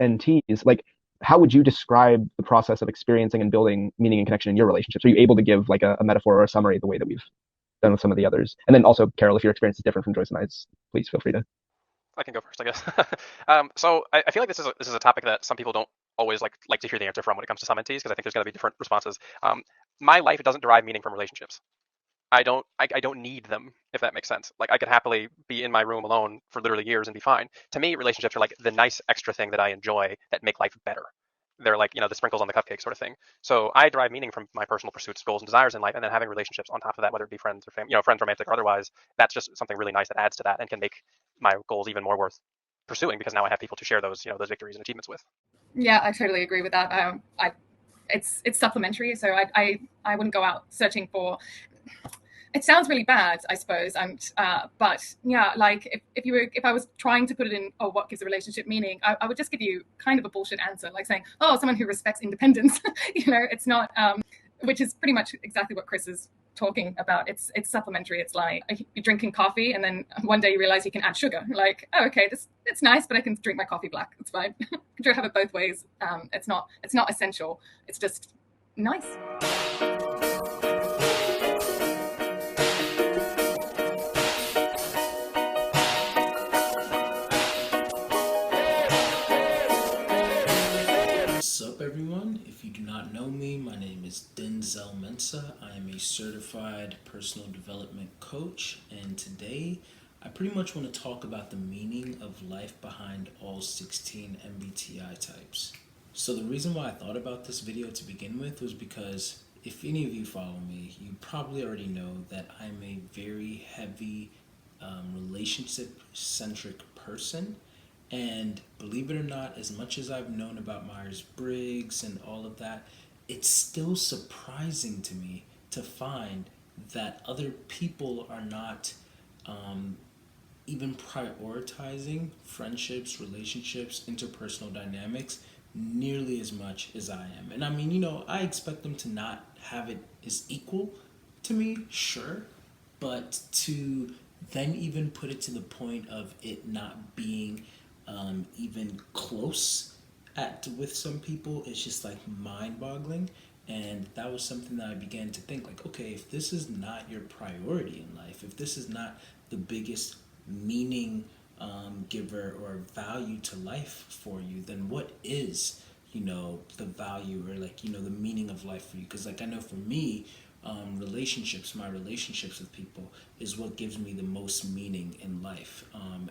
NTs, like how would you describe the process of experiencing and building meaning and connection in your relationships? Are you able to give like a metaphor or a summary the way that we've done with some of the others? And then also, Carol, if your experience is different from Joyce and I's, please feel free to. I can go first, I guess. So I feel like this is a topic that some people don't always like to hear the answer from when it comes to some mentees because I think there's going to be different responses. My life doesn't derive meaning from relationships. I don't need them, if that makes sense. Like I could happily be in my room alone for literally years and be fine. To me, relationships are like the nice extra thing that I enjoy that make life better. They're like, the sprinkles on the cupcake sort of thing. So I derive meaning from my personal pursuits, goals, and desires in life, and then having relationships on top of that, whether it be friends or family, friends, romantic or otherwise. That's just something really nice that adds to that and can make my goals even more worth pursuing because now I have people to share those victories and achievements with. Yeah, I totally agree with that. It's supplementary, so I wouldn't go out searching for. It sounds really bad, I suppose, and but yeah, like if I was trying to put it in, oh, what gives a relationship meaning, I would just give you kind of a bullshit answer, like saying, oh, someone who respects independence. It's not, which is pretty much exactly what Chris is talking about. It's supplementary. It's like you're drinking coffee, and then one day you realize you can add sugar. Like, oh, okay, this it's nice, but I can drink my coffee black. It's fine. You can have it both ways. It's not essential. It's just nice. What's up, everyone? If you do not know me, my name is Denzel Mensah. I am a certified personal development coach, and today I pretty much want to talk about the meaning of life behind all 16 MBTI types. So the reason why I thought about this video to begin with was because if any of you follow me, you probably already know that I'm a very heavy relationship-centric person. And believe it or not, as much as I've known about Myers-Briggs and all of that, it's still surprising to me to find that other people are not even prioritizing friendships, relationships, interpersonal dynamics nearly as much as I am. And I mean, I expect them to not have it as equal to me, sure, but to then even put it to the point of it not being even close at with some people, it's just like mind-boggling. And that was something that I began to think like, okay, if this is not your priority in life, if this is not the biggest meaning giver or value to life for you, then what is the value or the meaning of life for you? Because like I know for me, my relationships with people is what gives me the most meaning in life.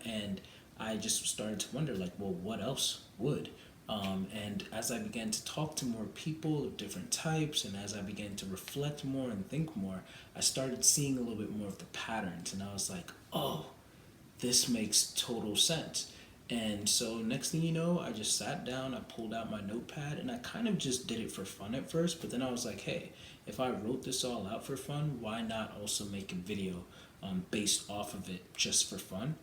And I just started to wonder, like, well, what else would? And as I began to talk to more people of different types, and as I began to reflect more and think more, I started seeing a little bit more of the patterns. And I was like, oh, this makes total sense. And so next thing you know, I just sat down, I pulled out my notepad, and I kind of just did it for fun at first. But then I was like, hey, if I wrote this all out for fun, why not also make a video based off of it just for fun?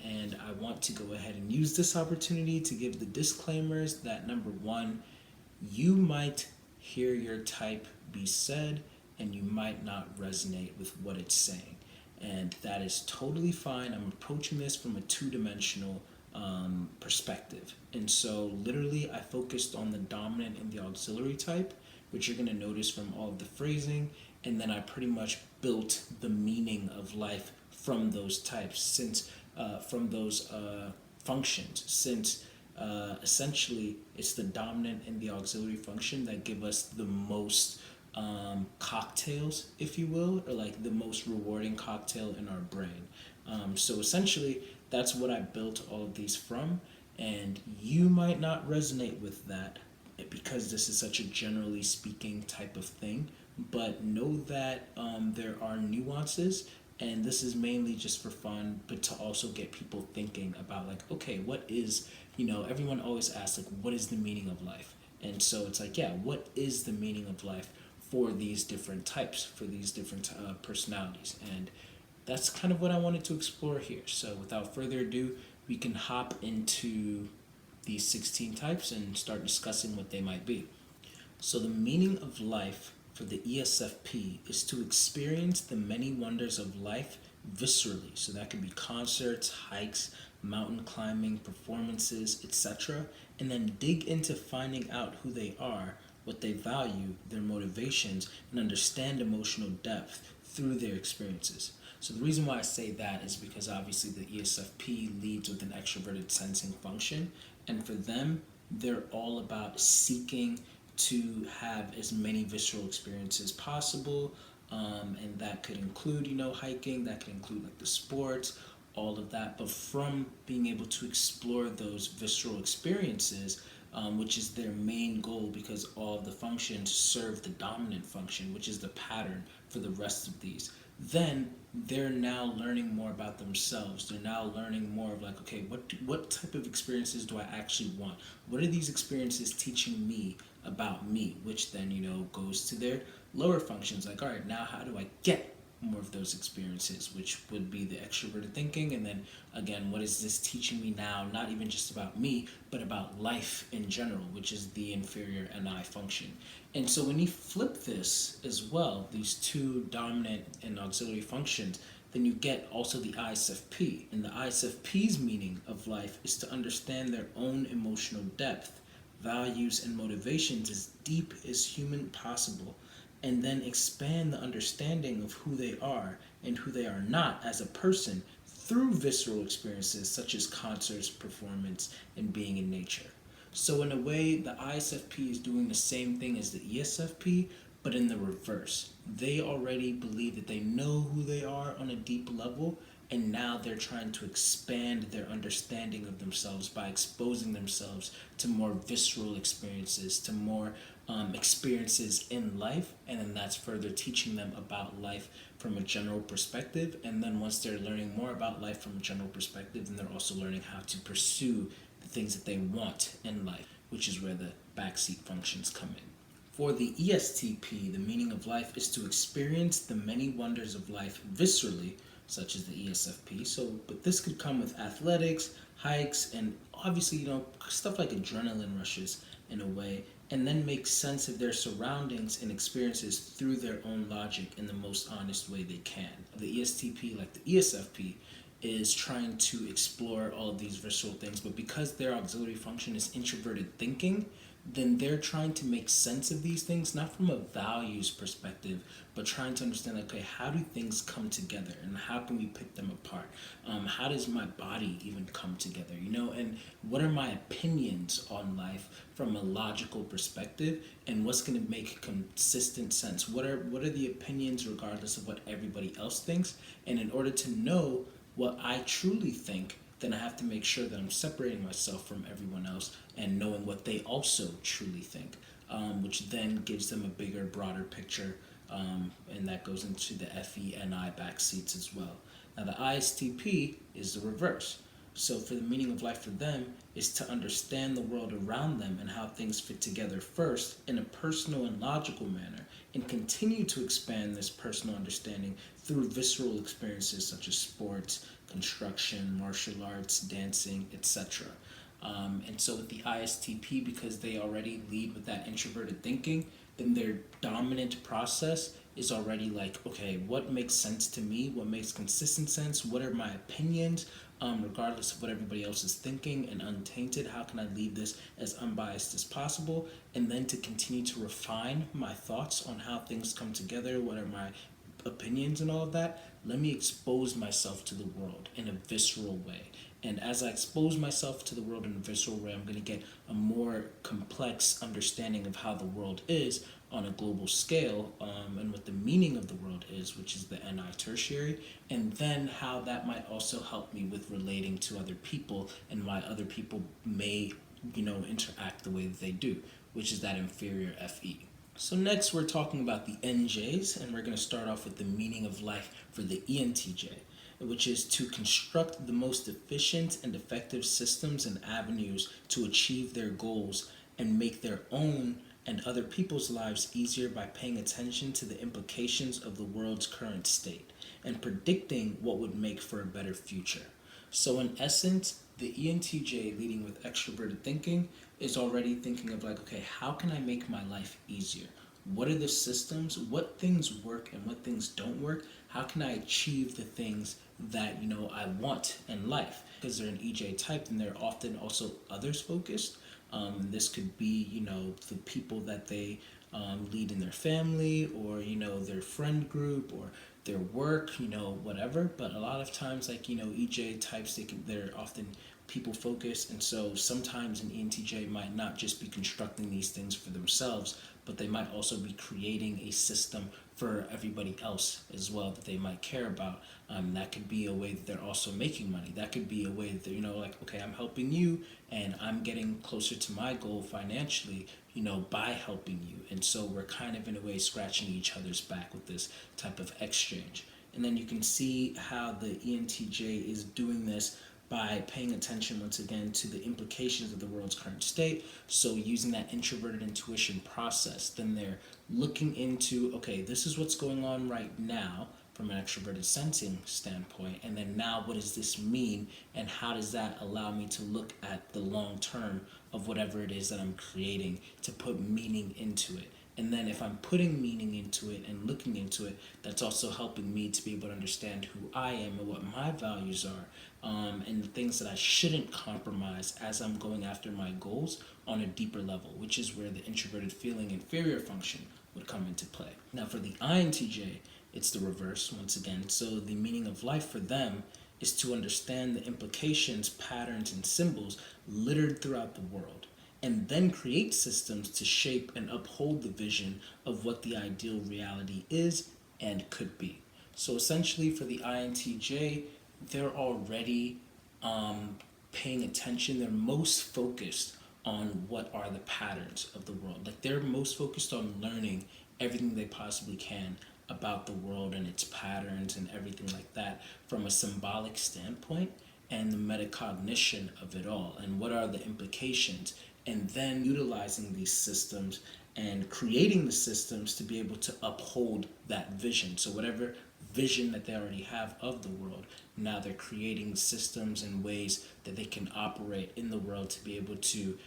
And I want to go ahead and use this opportunity to give the disclaimers that number one, you might hear your type be said and you might not resonate with what it's saying. And that is totally fine. I'm approaching this from a two-dimensional perspective. And so literally I focused on the dominant and the auxiliary type, which you're going to notice from all of the phrasing. And then I pretty much built the meaning of life from those types, from those functions, since essentially it's the dominant and the auxiliary function that give us the most cocktails, if you will, or like the most rewarding cocktail in our brain. So essentially, that's what I built all of these from, and you might not resonate with that because this is such a generally speaking type of thing, but know that there are nuances, and this is mainly just for fun, but to also get people thinking about like, okay, what is, everyone always asks like, what is the meaning of life? And so it's like, yeah, what is the meaning of life for these different types, for these different personalities? And that's kind of what I wanted to explore here. So without further ado, we can hop into these 16 types and start discussing what they might be. So the meaning of life for the ESFP is to experience the many wonders of life viscerally. So that could be concerts, hikes, mountain climbing performances, etc., and then dig into finding out who they are, what they value, their motivations, and understand emotional depth through their experiences. So the reason why I say that is because obviously the ESFP leads with an extroverted sensing function, and for them, they're all about seeking to have as many visceral experiences as possible, and that could include, hiking, that could include like the sports, all of that. But from being able to explore those visceral experiences, which is their main goal, because all of the functions serve the dominant function, which is the pattern for the rest of these, then they're now learning more about themselves. They're now learning more of like, okay, what type of experiences do I actually want? What are these experiences teaching me about me? Which then, goes to their lower functions, like, all right, now how do I get more of those experiences, which would be the extroverted thinking. And then again, what is this teaching me now, not even just about me, but about life in general, which is the inferior NI function. And so when you flip this as well, these two dominant and auxiliary functions, then you get also the ISFP. And the ISFP's meaning of life is to understand their own emotional depth, values, and motivations as deep as human possible, and then expand the understanding of who they are and who they are not as a person through visceral experiences such as concerts, performance, and being in nature. So in a way, the ISFP is doing the same thing as the ESFP, but in the reverse. They already believe that they know who they are on a deep level, and now they're trying to expand their understanding of themselves by exposing themselves to more visceral experiences, to more experiences in life, and then that's further teaching them about life from a general perspective. And then once they're learning more about life from a general perspective, then they're also learning how to pursue the things that they want in life, which is where the backseat functions come in. For the ESTP, the meaning of life is to experience the many wonders of life viscerally, such as the ESFP. So, but this could come with athletics, hikes, and obviously, stuff like adrenaline rushes in a way, and then make sense of their surroundings and experiences through their own logic in the most honest way they can. The ESTP, like the ESFP, is trying to explore all of these visceral things, but because their auxiliary function is introverted thinking, then they're trying to make sense of these things, not from a values perspective, but trying to understand, like, okay, how do things come together and how can we pick them apart? How does my body even come together, and what are my opinions on life from a logical perspective, and what's going to make consistent sense? What are the opinions regardless of what everybody else thinks? And in order to know what I truly think, then I have to make sure that I'm separating myself from everyone else and knowing what they also truly think, which then gives them a bigger, broader picture, and that goes into the FENI backseats as well. Now the ISTP is the reverse. So for the meaning of life for them is to understand the world around them and how things fit together first in a personal and logical manner, and continue to expand this personal understanding through visceral experiences such as sports, construction, martial arts, dancing, etc. And so with the ISTP, because they already lead with that introverted thinking, then their dominant process is already like, okay, what makes sense to me? What makes consistent sense? What are my opinions? Regardless of what everybody else is thinking, and untainted, how can I leave this as unbiased as possible? And then to continue to refine my thoughts on how things come together, what are my opinions and all of that, let me expose myself to the world in a visceral way. And as I expose myself to the world in a visceral way, I'm going to get a more complex understanding of how the world is on a global scale, and what the meaning of the world is, which is the NI tertiary, and then how that might also help me with relating to other people and why other people may, interact the way that they do, which is that inferior FE. So next we're talking about the NJs, and we're going to start off with the meaning of life for the ENTJ, which is to construct the most efficient and effective systems and avenues to achieve their goals and make their own and other people's lives easier by paying attention to the implications of the world's current state and predicting what would make for a better future. So in essence, the ENTJ leading with extroverted thinking is already thinking of like, okay, how can I make my life easier? What are the systems? What things work and what things don't work? How can I achieve the things that, I want in life. Because they're an EJ type, then they're often also others focused. This could be, the people that they lead in their family, or, their friend group, or their work, whatever. But a lot of times, like, EJ types, they're often people focused. And so sometimes an ENTJ might not just be constructing these things for themselves, but they might also be creating a system for everybody else as well that they might care about. That could be a way that they're also making money. That could be a way that they're, like, okay, I'm helping you and I'm getting closer to my goal financially, by helping you. And so we're kind of in a way scratching each other's back with this type of exchange. And then you can see how the ENTJ is doing this by paying attention once again to the implications of the world's current state. So using that introverted intuition process, then they're looking into, okay, this is what's going on right now from an extroverted sensing standpoint, and then now what does this mean, and how does that allow me to look at the long term of whatever it is that I'm creating, to put meaning into it. And then if I'm putting meaning into it and looking into it, that's also helping me to be able to understand who I am and what my values are, and the things that I shouldn't compromise as I'm going after my goals on a deeper level, which is where the introverted feeling inferior function would come into play. Now for the INTJ, it's the reverse once again. So the meaning of life for them is to understand the implications, patterns, and symbols littered throughout the world, and then create systems to shape and uphold the vision of what the ideal reality is and could be. So essentially for the INTJ, they're already paying attention. They're most focused on what are the patterns of the world. Like they're most focused on learning everything they possibly can about the world and its patterns and everything like that from a symbolic standpoint, and the metacognition of it all and what are the implications, and then utilizing these systems and creating the systems to be able to uphold that vision. So whatever vision that they already have of the world, now they're creating systems and ways that they can operate in the world to be able to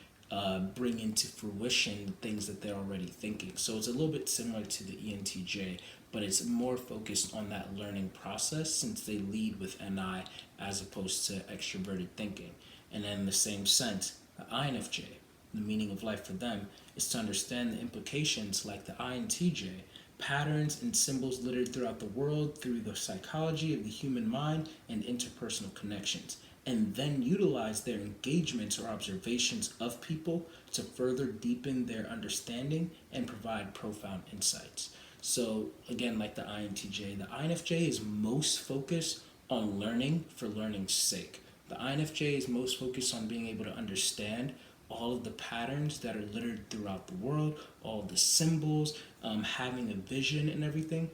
bring into fruition the things that they're already thinking. So it's a little bit similar to the ENTJ, but it's more focused on that learning process since they lead with NI as opposed to extroverted thinking. And then in the same sense, the INFJ, the meaning of life for them is to understand the implications, like the INTJ, patterns and symbols littered throughout the world through the psychology of the human mind and interpersonal connections, and then utilize their engagements or observations of people to further deepen their understanding and provide profound insights. So again, like the INFJ is most focused on learning for learning's sake. The INFJ is most focused on being able to understand all of the patterns that are littered throughout the world, all of the symbols, having a vision and everything.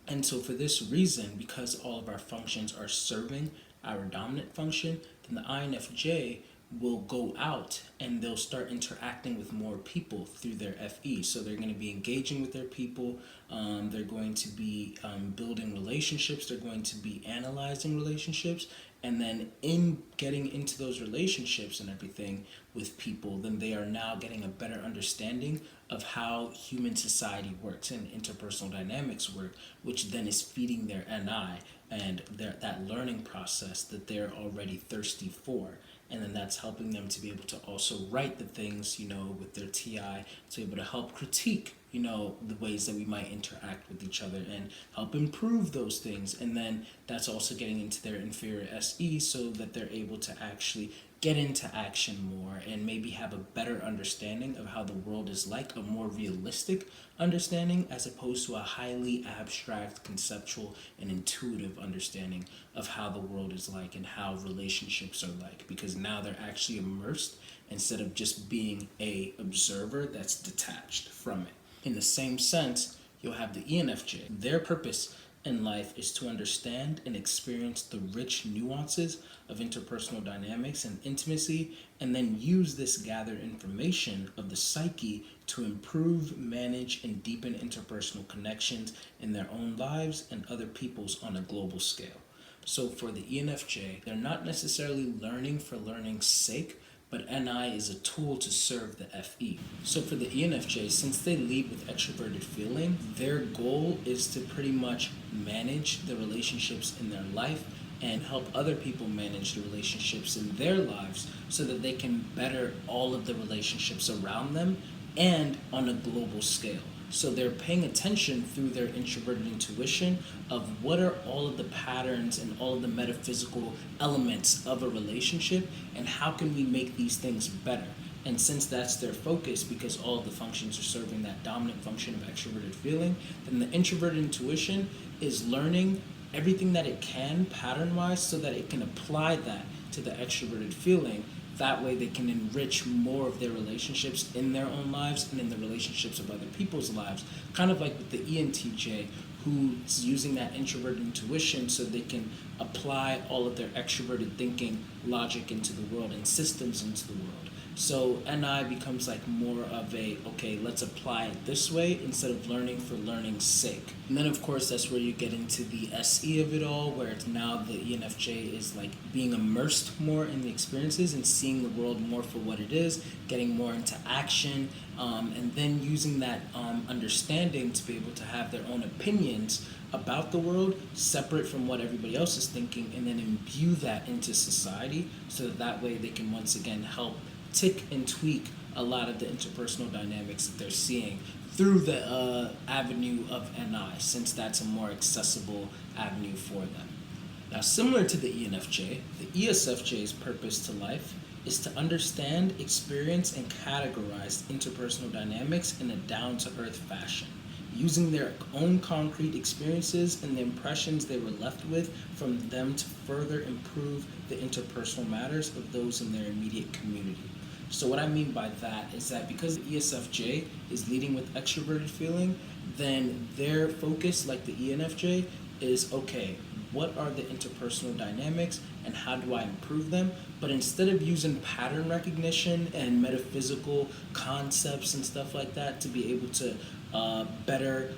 And so for this reason, because all of our functions are serving our dominant function, then the INFJ will go out and they'll start interacting with more people through their FE. So they're going to be engaging with their people, they're going to be building relationships, they're going to be analyzing relationships, and then in getting into those relationships and everything with people, then they are now getting a better understanding of how human society works and interpersonal dynamics work, which then is feeding their NI and that learning process that they're already thirsty for. And then that's helping them to be able to also write the things, with their TI, to be able to help critique, the ways that we might interact with each other and help improve those things. And then that's also getting into their inferior SE so that they're able to actually get into action more and maybe have a better understanding of how the world is like, a more realistic understanding as opposed to a highly abstract, conceptual, and intuitive understanding of how the world is like and how relationships are like, because now they're actually immersed instead of just being a observer that's detached from it. In the same sense, you'll have the ENFJ. Their purpose in life is to understand and experience the rich nuances of interpersonal dynamics and intimacy, and then use this gathered information of the psyche to improve, manage, and deepen interpersonal connections in their own lives and other people's on a global scale. So for the ENFJ, they're not necessarily learning for learning's sake, but NI is a tool to serve the FE. So for the ENFJ, since they lead with extroverted feeling, their goal is to pretty much manage the relationships in their life and help other people manage the relationships in their lives so that they can better all of the relationships around them and on a global scale. So they're paying attention through their introverted intuition of what are all of the patterns and all of the metaphysical elements of a relationship, and how can we make these things better. And since that's their focus, because all of the functions are serving that dominant function of extroverted feeling, then the introverted intuition is learning everything that it can pattern-wise so that it can apply that to the extroverted feeling. That way they can enrich more of their relationships in their own lives and in the relationships of other people's lives. Kind of like with the ENTJ, who's using that introverted intuition so they can apply all of their extroverted thinking, logic into the world and systems into the world. So NI becomes like more of a, okay, let's apply it this way instead of learning for learning's sake. And then of course that's where you get into the SE of it all, where it's now the ENFJ is like being immersed more in the experiences and seeing the world more for what it is, getting more into action, and then using that understanding to be able to have their own opinions about the world separate from what everybody else is thinking, and then imbue that into society so that way they can once again help tick and tweak a lot of the interpersonal dynamics that they're seeing through the avenue of NI, since that's a more accessible avenue for them. Now, similar to the ENFJ, the ESFJ's purpose to life is to understand, experience, and categorize interpersonal dynamics in a down-to-earth fashion, using their own concrete experiences and the impressions they were left with from them to further improve the interpersonal matters of those in their immediate community. So what I mean by that is that because the ESFJ is leading with extroverted feeling, then their focus, like the ENFJ, is okay, what are the interpersonal dynamics and how do I improve them? But instead of using pattern recognition and metaphysical concepts and stuff like that to be able to better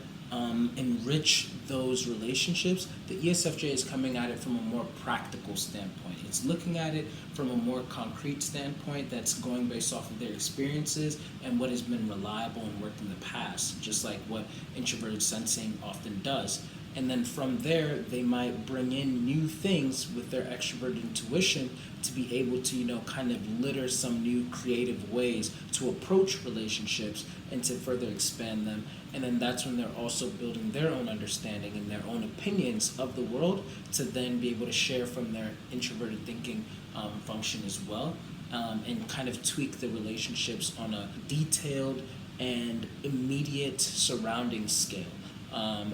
enrich those relationships, the ESFJ is coming at it from a more practical standpoint. It's looking at it from a more concrete standpoint that's going based off of their experiences and what has been reliable and worked in the past, just like what introverted sensing often does. And then from there, they might bring in new things with their extroverted intuition to be able to, kind of litter some new creative ways to approach relationships and to further expand them. And then that's when they're also building their own understanding and their own opinions of the world to then be able to share from their introverted thinking function as well, and kind of tweak the relationships on a detailed and immediate surrounding scale.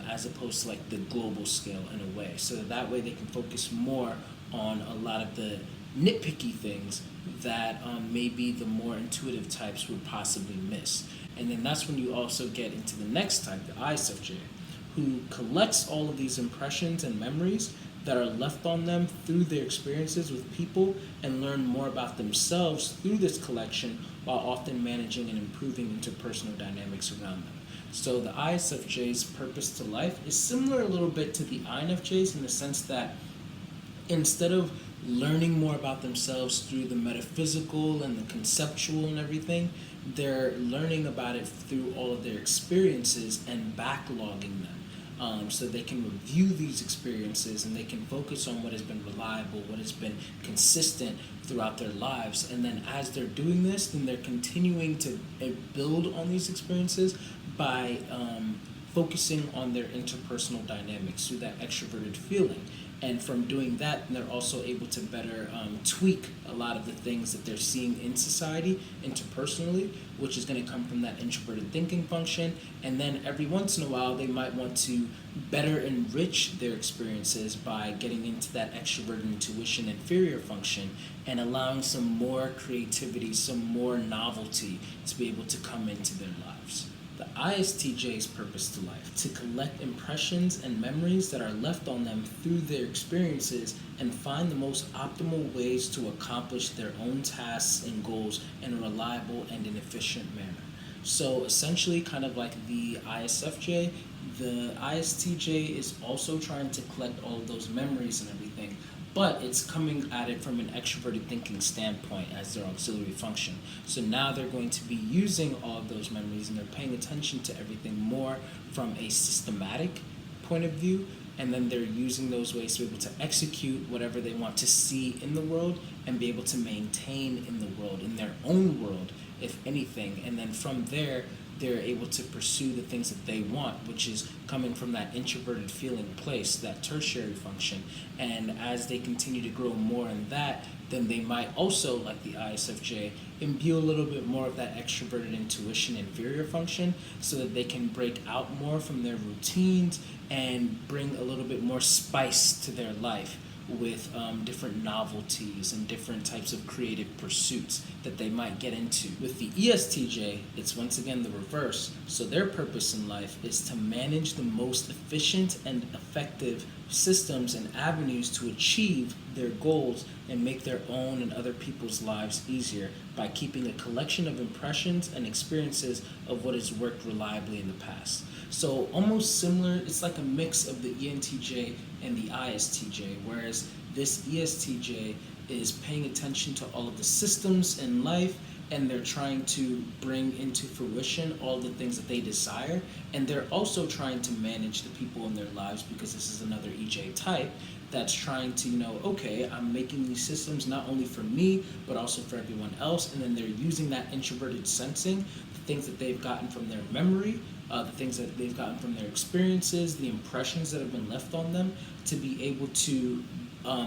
As opposed to like the global scale in a way. So that way they can focus more on a lot of the nitpicky things that maybe the more intuitive types would possibly miss. And then that's when you also get into the next type, the ISFJ, who collects all of these impressions and memories that are left on them through their experiences with people and learn more about themselves through this collection while often managing and improving interpersonal dynamics around them. So the ISFJ's purpose to life is similar a little bit to the INFJ's in the sense that instead of learning more about themselves through the metaphysical and the conceptual and everything, they're learning about it through all of their experiences and backlogging them. So they can review these experiences and they can focus on what has been reliable, what has been consistent throughout their lives. And then as they're doing this, then they're continuing to build on these experiences by focusing on their interpersonal dynamics through that extroverted feeling. And from doing that, they're also able to better tweak a lot of the things that they're seeing in society interpersonally, which is going to come from that introverted thinking function. And then every once in a while, they might want to better enrich their experiences by getting into that extroverted intuition inferior function and allowing some more creativity, some more novelty to be able to come into their lives. The ISTJ's purpose to life, to collect impressions and memories that are left on them through their experiences and find the most optimal ways to accomplish their own tasks and goals in a reliable and an efficient manner. So essentially, kind of like the ISFJ, the ISTJ is also trying to collect all of those memories and everything, but it's coming at it from an extroverted thinking standpoint as their auxiliary function. So now they're going to be using all of those memories and they're paying attention to everything more from a systematic point of view and then they're using those ways to be able to execute whatever they want to see in the world and be able to maintain in the world, in their own world, if anything. And then from there, they're able to pursue the things that they want, which is coming from that introverted feeling place, that tertiary function. And as they continue to grow more in that, then they might also, like the ISFJ, imbue a little bit more of that extroverted intuition inferior function so that they can break out more from their routines and bring a little bit more spice to their life with different novelties and different types of creative pursuits that they might get into. With the ESTJ, it's once again the reverse. So their purpose in life is to manage the most efficient and effective systems and avenues to achieve their goals and make their own and other people's lives easier by keeping a collection of impressions and experiences of what has worked reliably in the past. So almost similar, it's like a mix of the ENTJ and the ISTJ, whereas this ESTJ is paying attention to all of the systems in life, and they're trying to bring into fruition all the things that they desire, and they're also trying to manage the people in their lives, because this is another EJ type that's trying to, okay, I'm making these systems not only for me, but also for everyone else, and then they're using that introverted sensing, the things that they've gotten from their memory, the things that they've gotten from their experiences, the impressions that have been left on them, to be able to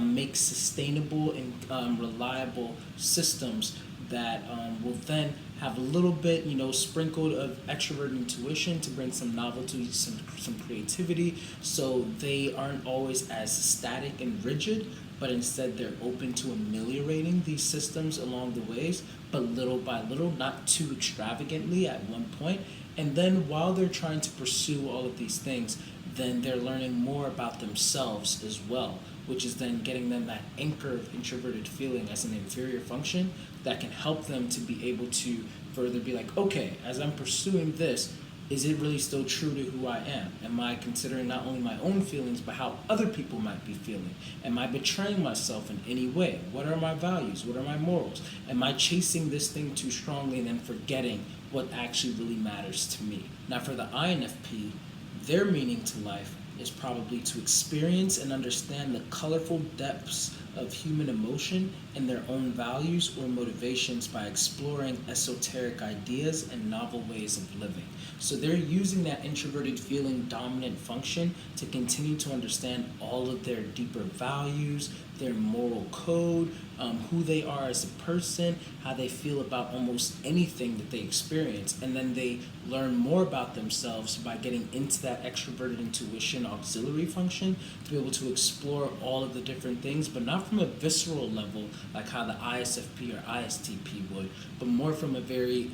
make sustainable and reliable systems that will then have a little bit, sprinkled of extroverted intuition to bring some novelty, some creativity, so they aren't always as static and rigid, but instead they're open to ameliorating these systems along the ways, but little by little, not too extravagantly at one point. And then while they're trying to pursue all of these things, then they're learning more about themselves as well, which is then getting them that anchor of introverted feeling as an inferior function that can help them to be able to further be like, okay, as I'm pursuing this, is it really still true to who I am? Am I considering not only my own feelings, but how other people might be feeling? Am I betraying myself in any way? What are my values? What are my morals? Am I chasing this thing too strongly and then forgetting what actually really matters to me? Now for the INFP, their meaning to life is probably to experience and understand the colorful depths of human emotion and their own values or motivations by exploring esoteric ideas and novel ways of living. So they're using that introverted feeling dominant function to continue to understand all of their deeper values, their moral code, who they are as a person, how they feel about almost anything that they experience, and then they learn more about themselves by getting into that extroverted intuition auxiliary function to be able to explore all of the different things, but not from a visceral level like how the ISFP or ISTP would, but more from a very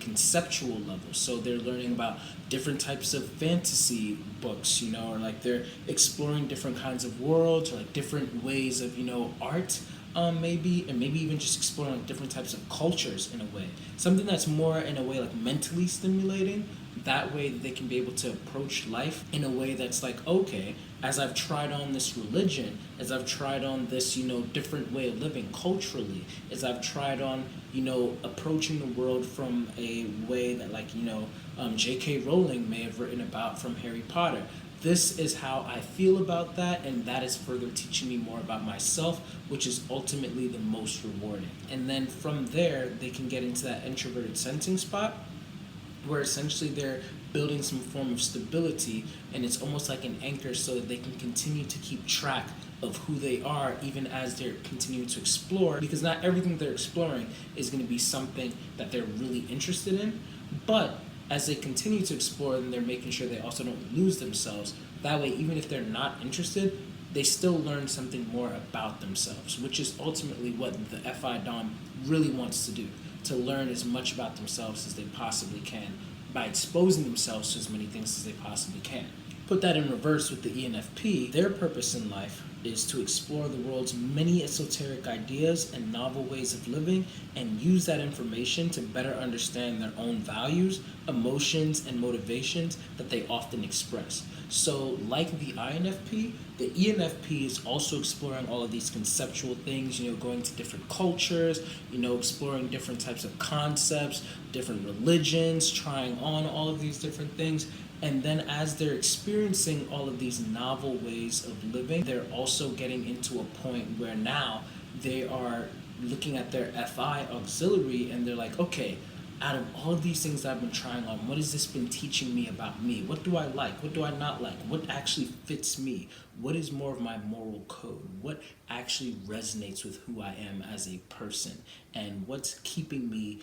conceptual level. So they're learning about different types of fantasy books, or like they're exploring different kinds of worlds, or like different ways of, art, maybe, and maybe even just exploring like different types of cultures in a way. Something that's more in a way like mentally stimulating. That way they can be able to approach life in a way that's like, okay, as I've tried on this religion, as I've tried on this, different way of living culturally, as I've tried on, approaching the world from a way that like, J.K. Rowling may have written about from Harry Potter. This is how I feel about that, and that is further teaching me more about myself, which is ultimately the most rewarding. And then from there, they can get into that introverted sensing spot, where essentially they're building some form of stability, and it's almost like an anchor so that they can continue to keep track of who they are even as they're continuing to explore, because not everything they're exploring is going to be something that they're really interested in, but as they continue to explore, then they're making sure they also don't lose themselves. That way, even if they're not interested, they still learn something more about themselves, which is ultimately what the FI Dom really wants to do, to learn as much about themselves as they possibly can by exposing themselves to as many things as they possibly can. Put that in reverse with the ENFP, their purpose in life is to explore the world's many esoteric ideas and novel ways of living, and use that information to better understand their own values, emotions, and motivations that they often express. So like the INFP, the ENFP is also exploring all of these conceptual things, going to different cultures, exploring different types of concepts, different religions, trying on all of these different things. And then as they're experiencing all of these novel ways of living, they're also getting into a point where now they are looking at their FI auxiliary and they're like, okay, out of all of these things I've been trying on, what has this been teaching me about me? What do I like? What do I not like? What actually fits me? What is more of my moral code? What actually resonates with who I am as a person? And what's keeping me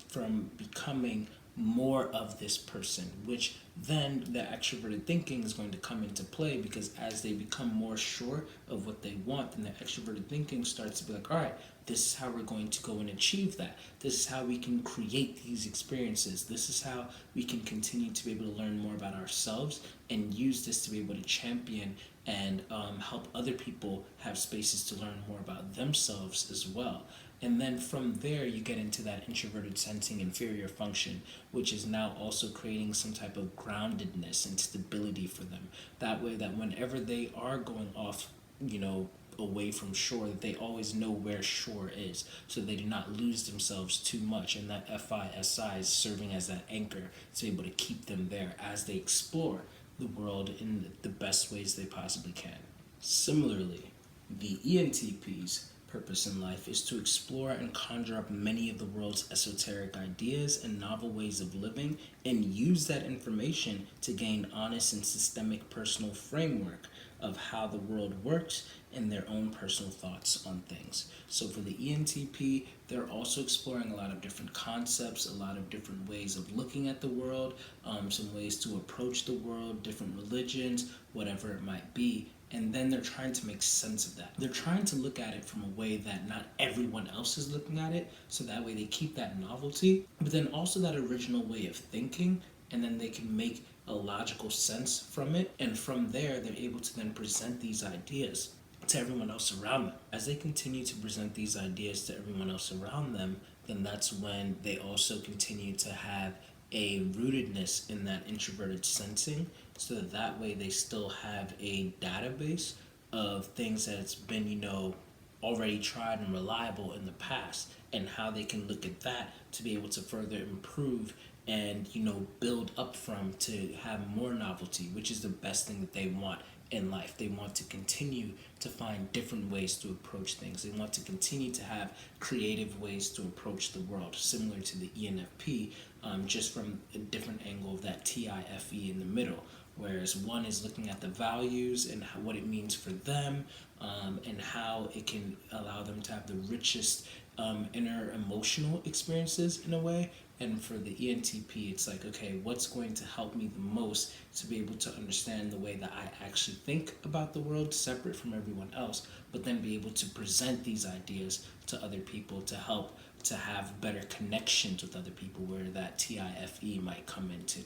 from becoming more of this person, which then the extroverted thinking is going to come into play, because as they become more sure of what they want, then the extroverted thinking starts to be like, all right, this is how we're going to go and achieve that. This is how we can create these experiences. This is how we can continue to be able to learn more about ourselves and use this to be able to champion and help other people have spaces to learn more about themselves as well. And then from there, you get into that introverted sensing inferior function, which is now also creating some type of groundedness and stability for them. That way, that whenever they are going off, away from shore, that they always know where shore is, so they do not lose themselves too much. And that FISI is serving as that anchor to be able to keep them there as they explore the world in the best ways they possibly can. Similarly, the ENTP's purpose in life is to explore and conjure up many of the world's esoteric ideas and novel ways of living, and use that information to gain honest and systemic personal framework of how the world works and their own personal thoughts on things. So for the ENTP, they're also exploring a lot of different concepts, a lot of different ways of looking at the world, some ways to approach the world, different religions, whatever it might be. And then they're trying to make sense of that. They're trying to look at it from a way that not everyone else is looking at it, so that way they keep that novelty, but then also that original way of thinking, and then they can make a logical sense from it. And from there, they're able to then present these ideas to everyone else around them. As they continue to present these ideas to everyone else around them, then that's when they also continue to have a rootedness in that introverted sensing, so that way they still have a database of things that's been, already tried and reliable in the past, and how they can look at that to be able to further improve and, build up from, to have more novelty, which is the best thing that they want in life. They want to continue to find different ways to approach things. They want to continue to have creative ways to approach the world, similar to the ENFP, just from a different angle of that TIFE in the middle. Whereas one is looking at the values and what it means for them, and how it can allow them to have the richest inner emotional experiences in a way. And for the ENTP, it's like, okay, what's going to help me the most to be able to understand the way that I actually think about the world, separate from everyone else, but then be able to present these ideas to other people to help to have better connections with other people, where that TIFE might come into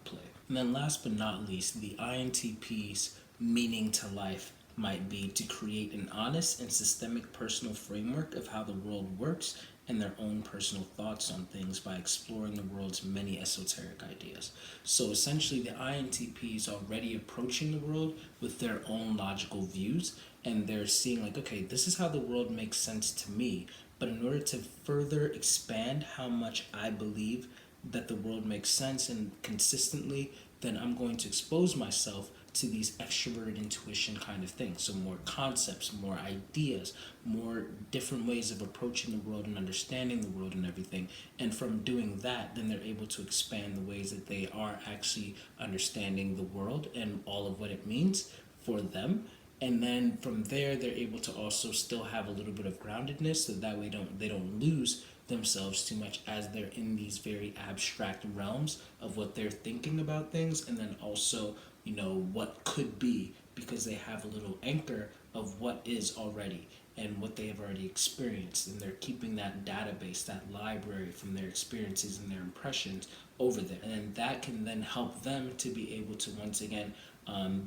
play. And then last but not least, the INTP's meaning to life might be to create an honest and systemic personal framework of how the world works and their own personal thoughts on things by exploring the world's many esoteric ideas. So essentially, the INTP is already approaching the world with their own logical views, and they're seeing like, okay, this is how the world makes sense to me, but in order to further expand how much I believe that the world makes sense and consistently, then I'm going to expose myself to these extroverted intuition kind of things. So more concepts, more ideas, more different ways of approaching the world and understanding the world and everything. And from doing that, then they're able to expand the ways that they are actually understanding the world and all of what it means for them. And then from there, they're able to also still have a little bit of groundedness, so that way they don't lose themselves too much as they're in these very abstract realms of what they're thinking about things, and then also, what could be, because they have a little anchor of what is already and what they have already experienced, and they're keeping that database, that library from their experiences and their impressions over there. And then that can then help them to be able to once again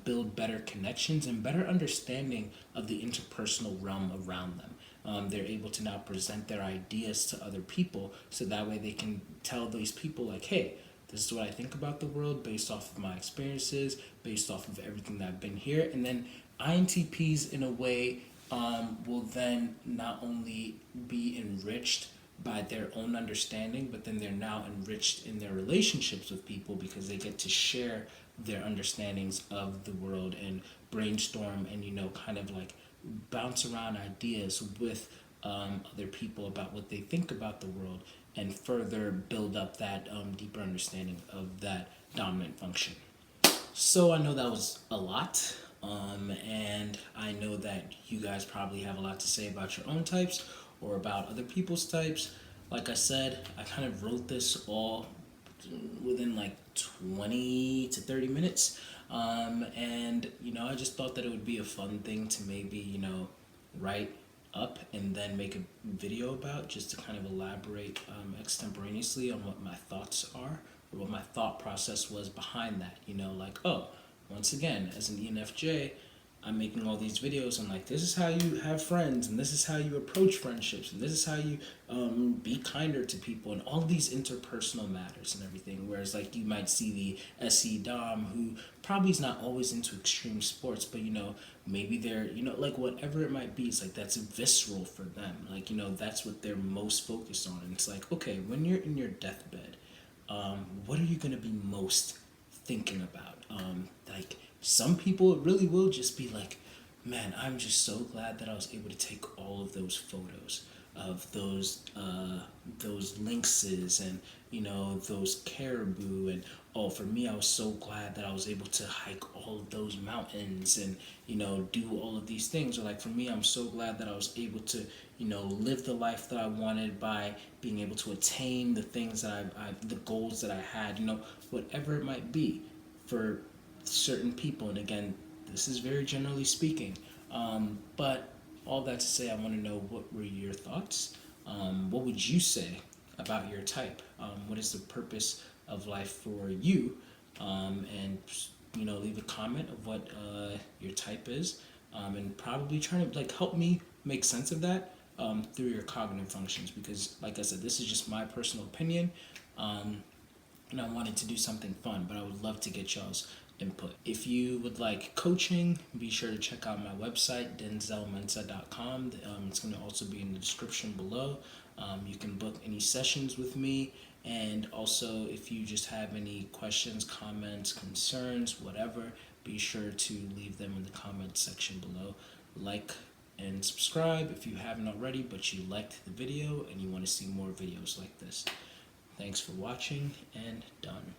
build better connections and better understanding of the interpersonal realm around them. They're able to now present their ideas to other people, so that way they can tell these people like, hey, this is what I think about the world based off of my experiences, based off of everything that I've been here. And then INTPs in a way will then not only be enriched by their own understanding, but then they're now enriched in their relationships with people because they get to share their understandings of the world and brainstorm and, kind of like bounce around ideas with other people about what they think about the world and further build up that deeper understanding of that dominant function. So I know that was a lot, and I know that you guys probably have a lot to say about your own types or about other people's types. Like I said, I kind of wrote this all within like 20 to 30 minutes. And, I just thought that it would be a fun thing to maybe, write up and then make a video about, just to kind of elaborate extemporaneously on what my thoughts are or what my thought process was behind that. Like, oh, once again, as an ENFJ, I'm making all these videos and like, this is how you have friends and this is how you approach friendships and this is how you be kinder to people and all these interpersonal matters and everything. Whereas like you might see the SE Dom who probably is not always into extreme sports, but maybe they're, like whatever it might be, it's like that's visceral for them. Like, that's what they're most focused on. And it's like, okay, when you're in your deathbed, what are you going to be most thinking about? Like some people, it really will just be like, man, I'm just so glad that I was able to take all of those photos of those lynxes and those caribou, and oh, for me, I was so glad that I was able to hike all of those mountains and do all of these things. Or like for me, I'm so glad that I was able to live the life that I wanted by being able to attain the things that the goals that I had, whatever it might be for certain people. And again, this is very generally speaking, but all that to say, I want to know, what were your thoughts? What would you say about your type? What is the purpose of life for you? And leave a comment of what your type is, and probably trying to like help me make sense of that through your cognitive functions. Because, like I said, this is just my personal opinion. And I wanted to do something fun, but I would love to get y'all's input. If you would like coaching, be sure to check out my website, denzelmensah.com. It's going to also be in the description below. You can book any sessions with me. And also, if you just have any questions, comments, concerns, whatever, be sure to leave them in the comment section below. Like and subscribe if you haven't already, but you liked the video and you want to see more videos like this. Thanks for watching, and done.